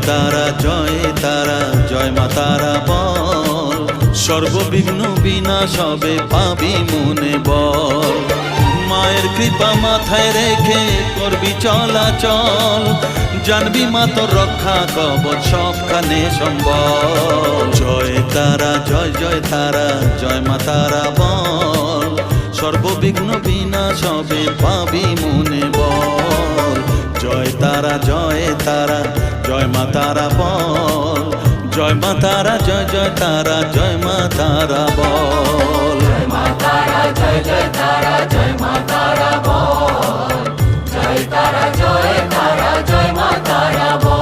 তারা জয় তারা জয় মা তারা বল, সর্ববিঘ্ন বিনাশ হবে পাবি মনে বল। মায়ের কৃপা মাথায় রেখে করবি চলাচল, জানবি মা তোর রক্ষা কবচ সবখানে সম্বল। জয় তারা জয় জয় তারা জয় মা তারা বল, সর্ববিঘ্ন বিনাশ হবে পাবি মনে বল। জয় তারা জয় তারা জয় মা তারা বল, জয় মা তারা জয় জয় তারা জয় মা তারা বল। জয় মা তারা জয় জয় তারা জয় মা তারা বল, জয় তারা জয় তারা জয় মা তারা বল।